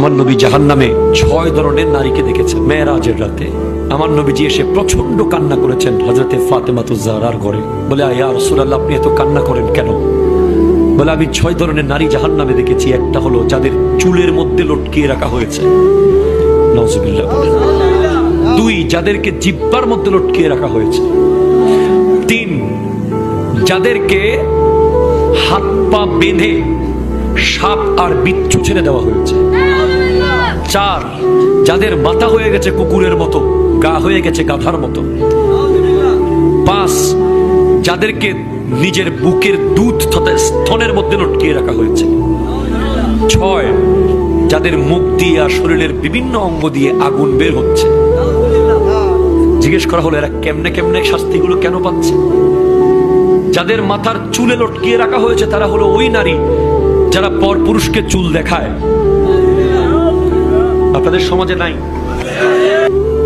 আমার নবী জাহান্নামে 6 ধরনের নারীকে দেখেছেন মেরাজের রাতে। আমার নবীজি এসে প্রচন্ড কান্না করেছেন হযরতে ফাতেমাতুজ জাহরার ঘরে। বলে ইয়া রাসূলুল্লাহ, আপনি এত কান্না করেন কেন? বলে আমি 6 ধরনের নারী জাহান্নামে দেখেছি। একটা হলো যাদের চুলের মধ্যে লটকিয়ে রাখা হয়েছে, নাউজুবিল্লাহ। 2, যাদেরকে জিহ্বার মধ্যে লটকিয়ে রাখা হয়েছে। 3, যাদেরকে হাত পা বেঁধে সাপ আর বিচ্ছু ছেড়ে দেওয়া হয়েছে। 4, যাদের মাথা হয়ে গেছে কুকুরের মতো, গা হয়ে গেছে গাধার মতো। 5, যাদেরকে নিজের বুকের দুধ তথা স্তনের মধ্যে লটকিয়ে রাখা হয়েছে। 6, যাদের মুখ দিয়ে আর শরীরের বিভিন্ন অঙ্গ দিয়ে আগুন বের হচ্ছে। জিজ্ঞেস করা হলো এরা কেমনে কেমনে শাস্তিগুলো কেন পাচ্ছে? যাদের মাথার চুলে লটকিয়ে রাখা হয়েছে তারা হলো ওই নারী যারা পর পুরুষকে চুল দেখায়। আপনাদের সমাজে নাই?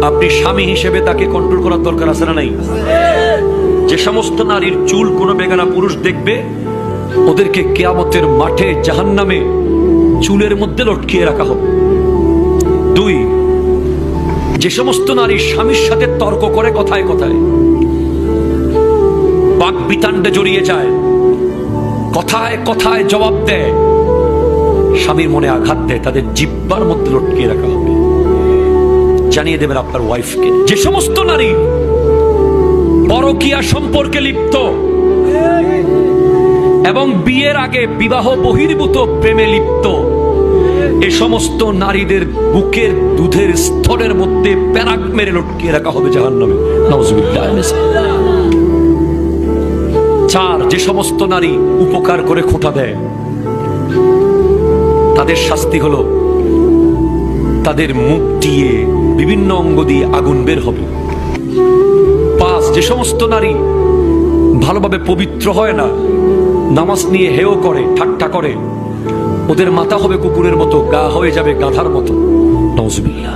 আপনি স্বামী হিসেবে তাকে কন্ট্রোল করার দরকার আছে না নাই? যে সমস্ত নারীর চুল কোনো বেগানা পুরুষ দেখবে, ওদেরকে কিয়ামতের মাঠে জাহান্নামে চুলের মধ্যে লটকিয়ে রাখা হবে। 2, যে সমস্ত নারী স্বামীর সাথে তর্ক করে কথায় কথায়, বাক বিতান্ডে জড়িয়ে যায়, কথায় কথায় জবাব দেয়, স্বামীর মনে আঘাত দেয়, তাদের জিহ্বার মধ্যে লটকিয়ে রাখা হবে। জানিয়ে দেবেন আপনার ওয়াইফকে। যে সমস্ত নারী পরকীয়া সম্পর্কে লিপ্ত এবং বিয়ের আগে বিবাহ বহির্ভূত প্রেমে লিপ্ত, এ সমস্ত নারীদের বুকের দুধের স্তরের মধ্যে প্যারাক মেরে লটকিয়ে রাখা হবে জাহান্নামে, নাউজুবিল্লাহ। 4, যে সমস্ত নারী উপকার করে খোঁটা দেয়, তাদের শাস্তি হলো তাদের মুখ দিয়ে বিভিন্ন অঙ্গ দিয়ে আগুন বের হবে। 5, যে সমস্ত নারী ভালোভাবে পবিত্র হয় না, নামাজ নিয়ে হেয় করে ঠাট্টা করে, ওদের মাথা হবে কুকুরের মতো, গা হয়ে যাবে গাধার মতো, নাউজুবিল্লাহ।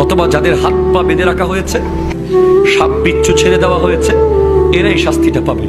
অথবা যাদের হাত পা বেঁধে রাখা হয়েছে, সাপ বিচ্ছু ছেড়ে দেওয়া হয়েছে, এরাই শাস্তিটা পাবে।